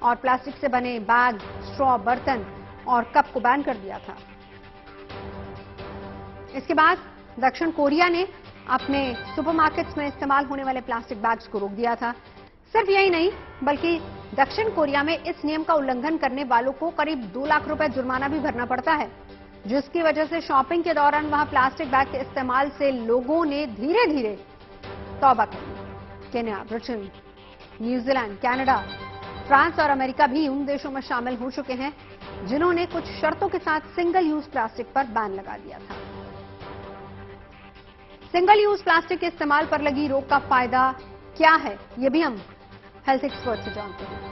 Speaker 1: और प्लास्टिक से बने बैग, स्ट्रॉ, बर्तन और कप को बैन कर दिया था। इसके बाद दक्षिण कोरिया ने अपने सुपरमार्केट्स में इस्तेमाल होने वाले प्लास्टिक बैग्स को रोक दिया था। सिर्फ यही नहीं, बल्कि दक्षिण कोरिया में इस नियम का उल्लंघन करने वालों को करीब 2 लाख रुपए जुर्माना भी भरना पड़ता है, जिसकी वजह से शॉपिंग के दौरान वहां प्लास्टिक बैग के इस्तेमाल से लोगों ने धीरे धीरे तौबा कर ली। Kenya, Britain, New Zealand, Canada, France और अमेरिका भी उन देशों में शामिल हो चुके हैं जिन्होंने कुछ शर्तों के साथ सिंगल यूज प्लास्टिक पर बैन लगा दिया था। सिंगल यूज प्लास्टिक के इस्तेमाल पर लगी रोक का फायदा क्या है, ये भी हम हेल्थ एक्सपर्ट से जानते हैं।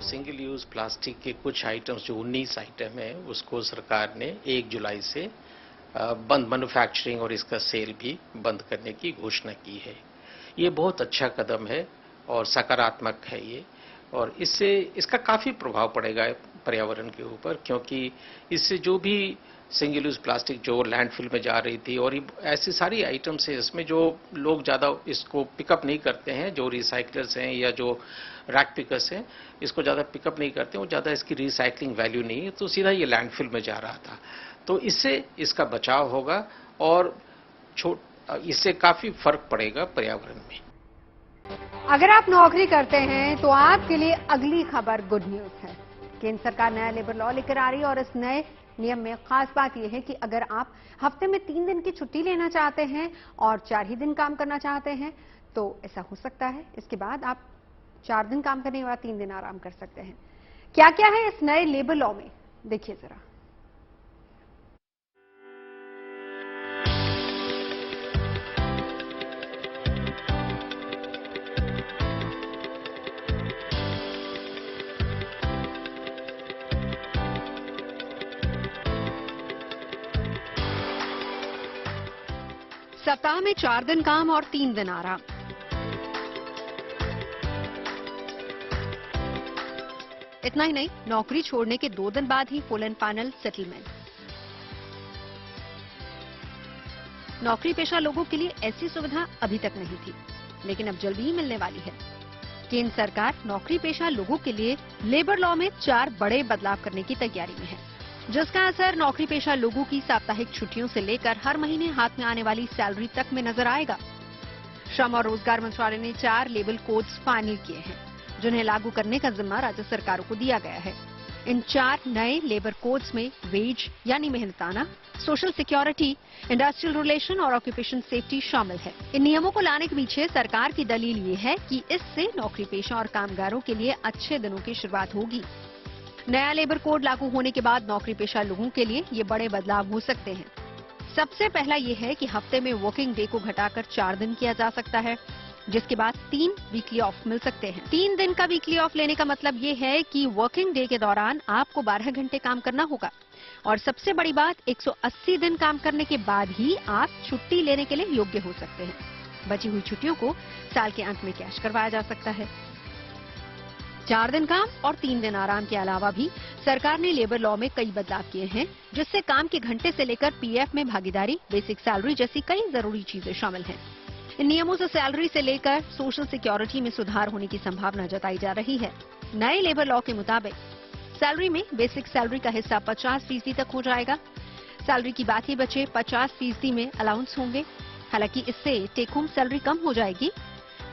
Speaker 6: सिंगल यूज प्लास्टिक के कुछ आइटम्स जो 19 आइटम है उसको सरकार ने 1 जुलाई से बंद, मैन्युफैक्चरिंग और इसका सेल भी बंद करने की घोषणा की है। ये बहुत अच्छा कदम है और सकारात्मक है ये, और इससे इसका काफ़ी प्रभाव पड़ेगा पर्यावरण के ऊपर, क्योंकि इससे जो भी सिंगल यूज प्लास्टिक जो लैंडफिल में जा रही थी और ऐसी सारी आइटम्स है इसमें जो लोग ज़्यादा इसको पिकअप नहीं करते हैं, जो रिसाइकलर्स हैं या जो रैक पिकर्स हैं इसको ज़्यादा पिकअप नहीं करते हैं, वो ज़्यादा इसकी रिसाइकलिंग वैल्यू नहीं है, तो सीधा ये लैंडफिल में जा रहा था। तो इससे इसका बचाव होगा और इससे काफ़ी फर्क पड़ेगा पर्यावरण में।
Speaker 1: अगर आप नौकरी करते हैं तो आपके लिए अगली खबर गुड न्यूज है। केंद्र सरकार नया लेबर लॉ लेकर आ रही है और इस नए नियम में खास बात यह है कि अगर आप हफ्ते में 3 दिन की छुट्टी लेना चाहते हैं और 4 ही दिन काम करना चाहते हैं तो ऐसा हो सकता है। इसके बाद आप 4 दिन काम करने के बाद 3 दिन आराम कर सकते हैं। क्या क्या है इस नए लेबर लॉ में, देखिए जरा। सप्ताह में 4 दिन काम और 3 दिन आराम। इतना ही नहीं, नौकरी छोड़ने के 2 दिन बाद ही फुल एंड फाइनल सेटलमेंट। नौकरी पेशा लोगों के लिए ऐसी सुविधा अभी तक नहीं थी, लेकिन अब जल्दी ही मिलने वाली है। केंद्र सरकार नौकरी पेशा लोगों के लिए लेबर लॉ में 4 बड़े बदलाव करने की तैयारी में है, जिसका असर नौकरी पेशा लोगों की साप्ताहिक छुट्टियों से लेकर हर महीने हाथ में आने वाली सैलरी तक में नजर आएगा। श्रम और रोजगार मंत्रालय ने 4 लेबर कोड्स फाइनल किए हैं, जिन्हें लागू करने का जिम्मा राज्य सरकारों को दिया गया है। इन 4 नए लेबर कोड्स में वेज यानी मेहनताना, सोशल सिक्योरिटी, इंडस्ट्रियल रिलेशन और ऑक्यूपेशन सेफ्टी शामिल है। इन नियमों को लाने के पीछे सरकार की दलील ये है कि इससे नौकरी पेशा और कामगारों के लिए अच्छे दिनों की शुरुआत होगी। नया लेबर कोड लागू होने के बाद नौकरी पेशा लोगों के लिए ये बड़े बदलाव हो सकते हैं। सबसे पहला ये है कि हफ्ते में वर्किंग डे को घटाकर 4 दिन किया जा सकता है, जिसके बाद 3 वीकली ऑफ मिल सकते हैं। 3 दिन का वीकली ऑफ लेने का मतलब ये है कि वर्किंग डे के दौरान आपको 12 घंटे काम करना होगा और सबसे बड़ी बात 180 दिन काम करने के बाद ही आप छुट्टी लेने के लिए योग्य हो सकते हैं। बची हुई छुट्टियों को साल के अंत में कैश करवाया जा सकता है। 4 दिन काम और 3 दिन आराम के अलावा भी सरकार ने लेबर लॉ में कई बदलाव किए हैं, जिससे काम के घंटे से लेकर पीएफ में भागीदारी, बेसिक सैलरी जैसी कई जरूरी चीजें शामिल हैं। इन नियमों से सैलरी से लेकर सोशल सिक्योरिटी में सुधार होने की संभावना जताई जा रही है। नए लेबर लॉ के मुताबिक सैलरी में बेसिक सैलरी का हिस्सा 50% तक हो जाएगा। सैलरी की बात ही बचे 50% में अलाउंस होंगे। हालांकि इससे टेक होम सैलरी कम हो जाएगी।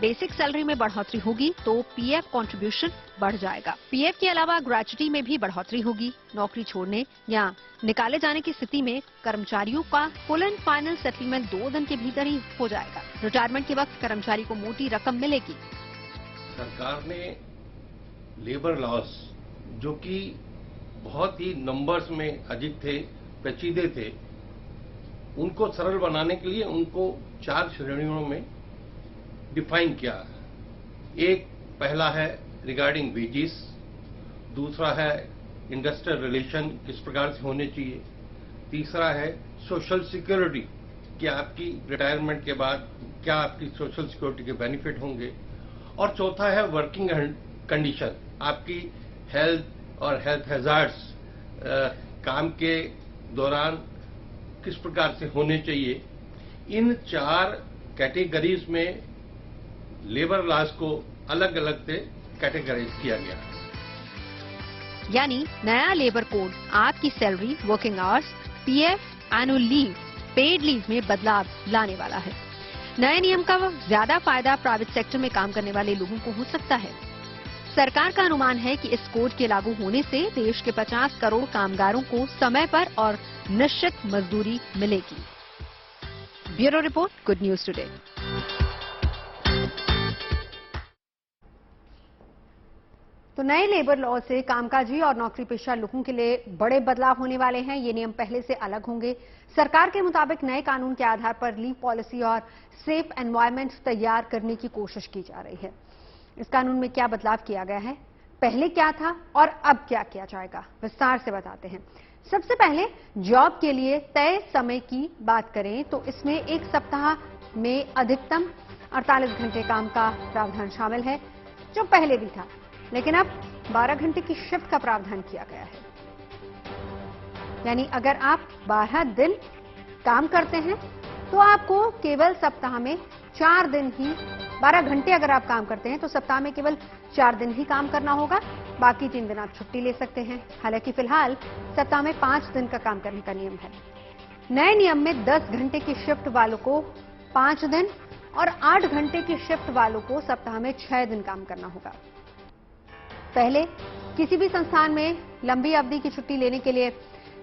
Speaker 1: बेसिक सैलरी में बढ़ोतरी होगी तो पीएफ कंट्रीब्यूशन बढ़ जाएगा। पीएफ के अलावा ग्रेच्युटी में भी बढ़ोतरी होगी। नौकरी छोड़ने या निकाले जाने की स्थिति में कर्मचारियों का फुल एंड फाइनल सेटलमेंट 2 दिन के भीतर ही हो जाएगा। रिटायरमेंट के वक्त कर्मचारी को मोटी रकम मिलेगी।
Speaker 7: सरकार ने लेबर लॉस जो कि बहुत ही नंबर्स में अधिक थे, पेचीदे थे, उनको सरल बनाने के लिए उनको 4 श्रेणियों में डिफाइन किया। एक पहला है रिगार्डिंग वेजेस, दूसरा है इंडस्ट्रियल रिलेशन किस प्रकार से होने चाहिए, तीसरा है सोशल सिक्योरिटी कि आपकी रिटायरमेंट के बाद क्या आपकी सोशल सिक्योरिटी के बेनिफिट होंगे, और चौथा है वर्किंग कंडीशन, आपकी हेल्थ और हेल्थ हैजार्ड्स काम के दौरान किस प्रकार से होने चाहिए। इन 4 कैटेगरीज में लेबर लॉस को अलग अलग से कैटेगराइज किया गया।
Speaker 1: यानी नया लेबर कोड आपकी salary, working hours, PF, annual leave, paid leave में बदलाव लाने वाला है। नए नियम का ज्यादा फायदा प्राइवेट सेक्टर में काम करने वाले लोगों को हो सकता है। सरकार का अनुमान है कि इस कोड के लागू होने से देश के 50 करोड़ कामगारों को समय पर और निश्चित मजदूरी मिलेगी। Bureau report, good news today. तो नए लेबर लॉ से कामकाजी और नौकरी पेशा लोगों के लिए बड़े बदलाव होने वाले हैं। ये नियम पहले से अलग होंगे। सरकार के मुताबिक नए कानून के आधार पर लीव पॉलिसी और सेफ एनवायरनमेंट तैयार करने की कोशिश की जा रही है। इस कानून में क्या बदलाव किया गया है, पहले क्या था और अब क्या किया जाएगा, विस्तार से बताते हैं। सबसे पहले जॉब के लिए तय समय की बात करें तो इसमें 1 सप्ताह में अधिकतम 48 घंटे काम का प्रावधान शामिल है, जो पहले भी था, लेकिन अब 12 घंटे की शिफ्ट का प्रावधान किया गया है। यानी अगर आप 12 दिन काम करते हैं तो आपको केवल सप्ताह में 4 दिन ही, 12 घंटे अगर आप काम करते हैं तो सप्ताह में केवल 4 दिन ही काम करना होगा, बाकी 3 दिन आप छुट्टी ले सकते हैं। हालांकि फिलहाल सप्ताह में 5 दिन का काम करने का नियम है। नए नियम में 10 घंटे की शिफ्ट वालों को 5 दिन और 8 घंटे की शिफ्ट वालों को सप्ताह में 6 दिन काम करना होगा। पहले किसी भी संस्थान में लंबी अवधि की छुट्टी लेने के लिए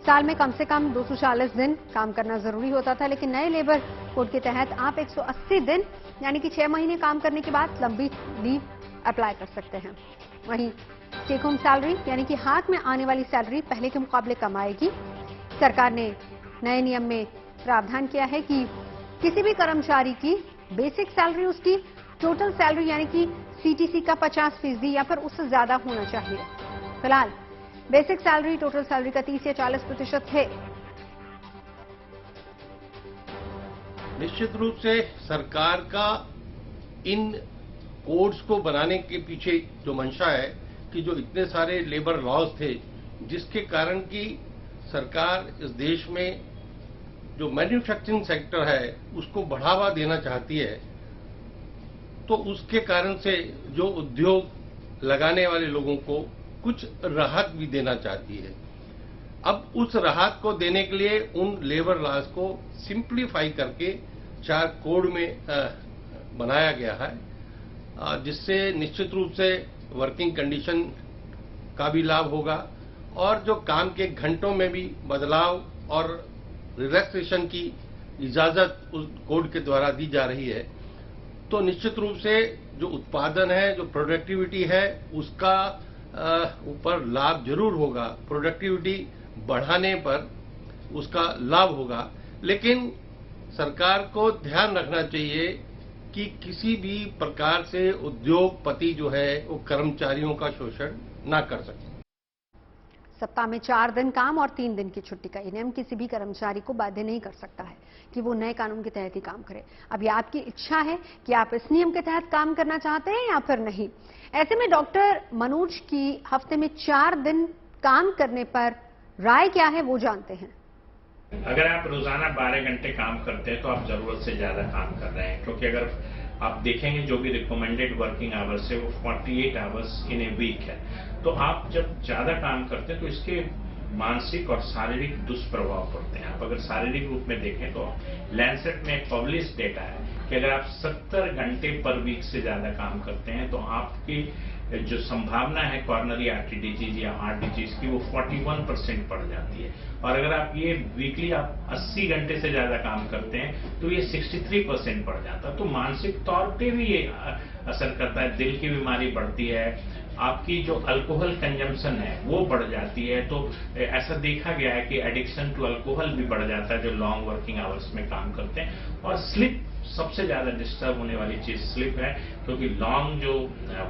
Speaker 1: साल में कम से कम 240 दिन काम करना जरूरी होता था, लेकिन नए लेबर कोड के तहत आप 180 दिन यानी कि 6 महीने काम करने के बाद लंबी लीव अप्लाई कर सकते हैं। वहीं टेक होम सैलरी यानी कि हाथ में आने वाली सैलरी पहले के मुकाबले कम आएगी। सरकार ने नए नियम में प्रावधान किया है कि किसी भी कर्मचारी की बेसिक सैलरी उसकी टोटल सैलरी यानी कि सीटीसी का 50% या फिर उससे ज्यादा होना चाहिए। फिलहाल बेसिक सैलरी टोटल सैलरी का 30 या 40% है।
Speaker 7: निश्चित रूप से सरकार का इन कोड्स को बनाने के पीछे जो मंशा है कि जो इतने सारे लेबर लॉज थे, जिसके कारण कि सरकार इस देश में जो मैन्युफैक्चरिंग सेक्टर है उसको बढ़ावा देना चाहती है, तो उसके कारण से जो उद्योग लगाने वाले लोगों को कुछ राहत भी देना चाहती है। अब उस राहत को देने के लिए उन लेबर लॉज को सिंप्लीफाई करके 4 कोड में बनाया गया है, जिससे निश्चित रूप से वर्किंग कंडीशन का भी लाभ होगा और जो काम के घंटों में भी बदलाव और रिलैक्सेशन की इजाजत उस कोड के द्वारा दी जा रही है। तो निश्चित रूप से जो उत्पादन है, जो प्रोडक्टिविटी है, उसका ऊपर लाभ जरूर होगा। प्रोडक्टिविटी बढ़ाने पर उसका लाभ होगा, लेकिन सरकार को ध्यान रखना चाहिए कि किसी भी प्रकार से उद्योगपति जो है वो कर्मचारियों का शोषण ना कर सके।
Speaker 1: सप्ताह में 4 दिन काम और 3 दिन की छुट्टी का ये नियम किसी भी कर्मचारी को बाध्य नहीं कर सकता है कि वो नए कानून के तहत ही काम करे। अब ये आपकी इच्छा है कि आप इस नियम के तहत काम करना चाहते हैं या फिर नहीं। ऐसे में डॉक्टर मनोज की हफ्ते में 4 दिन काम करने पर राय क्या है वो जानते हैं।
Speaker 8: अगर आप रोजाना 12 घंटे काम करते हैं तो आप जरूरत से ज्यादा काम कर रहे हैं, क्योंकि अगर आप देखेंगे जो भी रिकमेंडेड वर्किंग आवर्स है वो 48 आवर्स इन ए वीक है। तो आप जब ज्यादा काम करते हैं तो इसके मानसिक और शारीरिक दुष्प्रभाव पड़ते हैं। आप अगर शारीरिक रूप में देखें तो लैंसेट में पब्लिश डेटा है कि अगर आप 70 घंटे पर वीक से ज्यादा काम करते हैं तो आपकी जो संभावना है कॉर्नरी आर्टरी डिजीज या हार्ट डिजीज की वो 41% बढ़ जाती है। और अगर आप ये वीकली आप 80 घंटे से ज्यादा काम करते हैं तो ये 63% बढ़ जाता है। तो मानसिक तौर पे भी ये असर करता है। दिल की बीमारी बढ़ती है, आपकी जो अल्कोहल कंजम्पशन है वो बढ़ जाती है। तो ऐसा देखा गया है कि एडिक्शन टू अल्कोहल भी बढ़ जाता है जो लॉन्ग वर्किंग आवर्स में काम करते हैं। और स्लिप सबसे ज्यादा डिस्टर्ब होने वाली चीज स्लिप है, क्योंकि लॉन्ग जो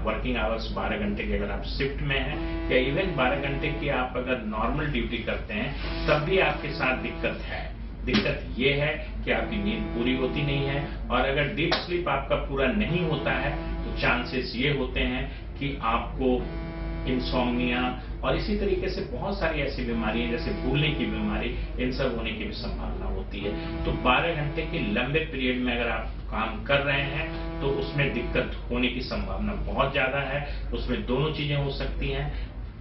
Speaker 8: वर्किंग आवर्स 12 घंटे के अगर आप शिफ्ट में हैं या इवन 12 घंटे की आप अगर नॉर्मल ड्यूटी करते हैं तब भी आपके साथ दिक्कत है। दिक्कत ये है कि आपकी नींद पूरी होती नहीं है, और अगर डीप स्लीप आपका पूरा नहीं होता है तो चांसेस ये होते हैं कि आपको इंसोम्निया और इसी तरीके से बहुत सारी ऐसी बीमारियां जैसे भूलने की बीमारी, इन सब होने की भी संभावना होती है। तो 12 घंटे के लंबे पीरियड में अगर आप काम कर रहे हैं तो उसमें दिक्कत होने की संभावना बहुत ज्यादा है। उसमें दोनों चीजें हो सकती हैं,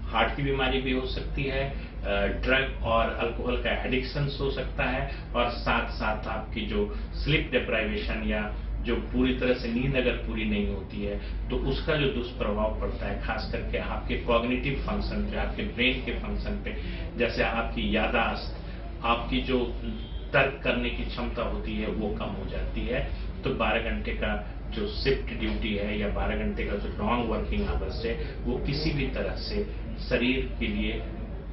Speaker 8: हार्ट की बीमारी भी हो सकती है, ड्रग और अल्कोहल का एडिक्शन हो सकता है, और साथ साथ आपकी जो स्लीप डिप्राइवेशन या जो पूरी तरह से नींद अगर पूरी नहीं होती है तो उसका जो दुष्प्रभाव पड़ता है खास करके आपके कॉग्निटिव फंक्शन पे, आपके ब्रेन के फंक्शन पे, जैसे आपकी याददाश्त, आपकी जो तर्क करने की क्षमता होती है वो कम हो जाती है। तो 12 घंटे का जो शिफ्ट ड्यूटी है या 12 घंटे का जो लॉन्ग वर्किंग आवर्स है वो किसी भी तरह से शरीर के लिए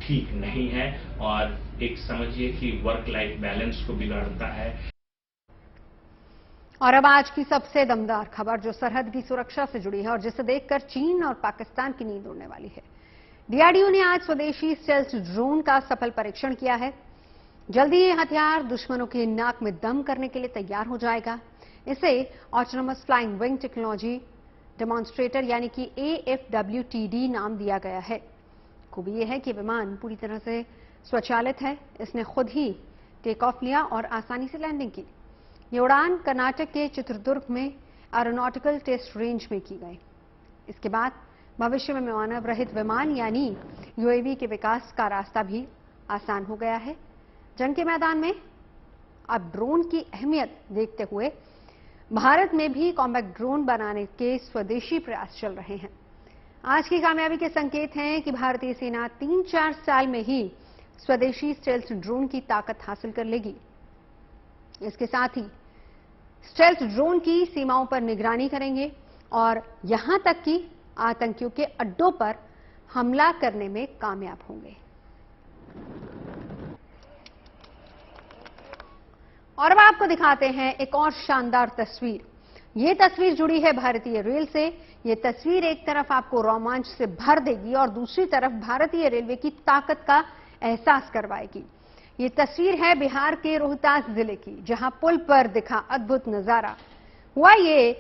Speaker 8: ठीक नहीं है, और एक समझिए कि वर्क लाइफ बैलेंस को बिगाड़ता है।
Speaker 1: और अब आज की सबसे दमदार खबर जो सरहद की सुरक्षा से जुड़ी है और जिसे देखकर चीन और पाकिस्तान की नींद उड़ने वाली है। डीआरडीओ ने आज स्वदेशी स्टेल्थ ड्रोन का सफल परीक्षण किया है। जल्दी ये हथियार दुश्मनों के नाक में दम करने के लिए तैयार हो जाएगा। इसे autonomous flying wing technology demonstrator यानी कि AFWTD नाम दिया गया है। खूबी यह है कि विमान पूरी तरह से स्वचालित है। इसने खुद ही टेक ऑफ लिया और आसानी से लैंडिंग की। ये उड़ान कर्नाटक के चित्रदुर्ग में एरोनॉटिकल टेस्ट रेंज में की गई। इसके बाद भविष्य में मानव रहित विमान यानी यूएवी के विकास का रास्ता भी आसान हो गया है। जंग के मैदान में अब ड्रोन की अहमियत देखते हुए भारत में भी कॉम्बैट ड्रोन बनाने के स्वदेशी प्रयास चल रहे हैं। आज की कामयाबी के संकेत हैं कि भारतीय सेना 3-4 साल में ही स्वदेशी स्टेल्थ ड्रोन की ताकत हासिल कर लेगी। इसके साथ ही स्टेल्थ ड्रोन की सीमाओं पर निगरानी करेंगे और यहां तक कि आतंकियों के अड्डों पर हमला करने में कामयाब होंगे। और अब आपको दिखाते हैं एक और शानदार तस्वीर। ये तस्वीर जुड़ी है भारतीय रेल से। ये तस्वीर एक तरफ आपको रोमांच से भर देगी और दूसरी तरफ भारतीय रेलवे की ताकत का एहसास करवाएगी। ये तस्वीर है बिहार के रोहतास जिले की, जहां पुल पर दिखा अद्भुत नजारा। हुआ ये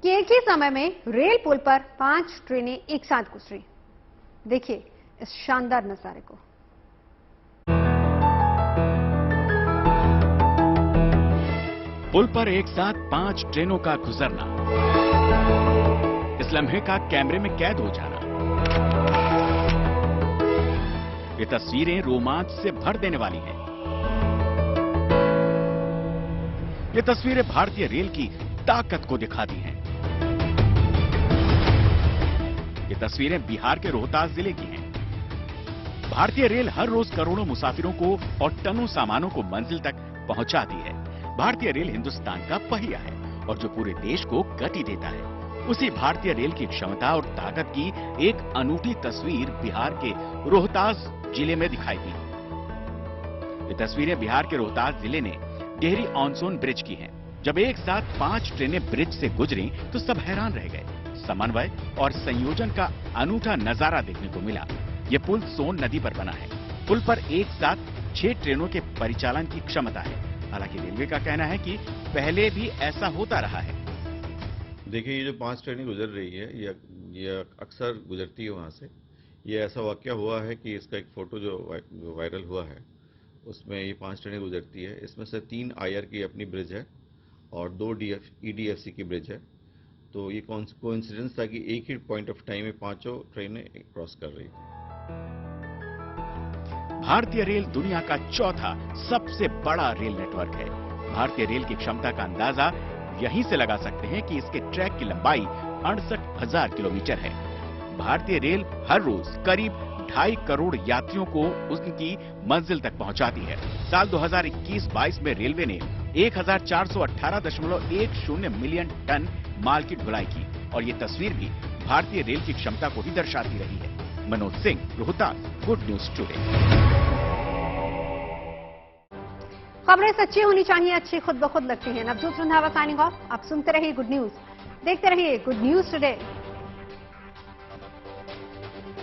Speaker 1: कि एक ही समय में रेल पुल पर 5 ट्रेनें एक साथ गुजरी। देखिए इस शानदार नजारे को।
Speaker 2: पुल पर एक साथ 5 ट्रेनों का गुजरना, इस लम्हे का कैमरे में कैद हो जाना, ये तस्वीरें रोमांच से भर देने वाली हैं। ये तस्वीरें भारतीय रेल की ताकत को दिखाती हैं। ये तस्वीरें बिहार के रोहतास जिले की हैं। भारतीय रेल हर रोज करोड़ों मुसाफिरों को और टनों सामानों को मंजिल तक पहुंचाती है। भारतीय रेल हिंदुस्तान का पहिया है और जो पूरे देश को गति देता है। उसी भारतीय रेल की क्षमता और ताकत की एक अनूठी तस्वीर बिहार के रोहतास जिले में दिखाई दी। ये तस्वीरें बिहार के रोहतास जिले ने डेहरी ऑन-सोन ब्रिज की हैं। जब एक साथ 5 ट्रेनें ब्रिज से गुजरी तो सब हैरान रह गए। समन्वय और संयोजन का अनूठा नजारा देखने को मिला। ये पुल सोन नदी पर बना है। पुल पर एक साथ 6 ट्रेनों के परिचालन की क्षमता है। हालांकि रेलवे का कहना है कि पहले भी ऐसा होता रहा है।
Speaker 9: देखिए, ये जो 5 ट्रेनें गुजर रही है ये अक्सर गुजरती है वहाँ से। ये ऐसा वाकया हुआ है कि इसका एक फोटो जो वायरल हुआ है उसमें ये 5 ट्रेनें गुजरती है। इसमें से 3 IR की अपनी ब्रिज है और 2 EDFC की ब्रिज है। तो ये कोइंसिडेंस था कि एक ही पॉइंट ऑफ टाइम में 5 ट्रेनें क्रॉस कर रही थी।
Speaker 2: भारतीय रेल दुनिया का चौथा सबसे बड़ा रेल नेटवर्क है। भारतीय रेल की क्षमता का अंदाजा यहीं से लगा सकते हैं कि इसके ट्रैक की लंबाई 68,000 किलोमीटर है। भारतीय रेल हर रोज करीब 2.5 करोड़ यात्रियों को उनकी मंजिल तक पहुंचाती है। साल 2021-22 में रेलवे ने 1418.10 मिलियन टन माल की ढुलाई की और ये तस्वीर भी भारतीय रेल की क्षमता को ही दर्शाती रही है। Manoj Singh, Rohtas, good news today.
Speaker 1: खबरें सच्ची होनी चाहिए, अच्छी खुद ब खुद लगती हैं। Navjot Randhawa signing off. आप सुनते रहिए गुड न्यूज, देखते रहिए गुड न्यूज टुडे।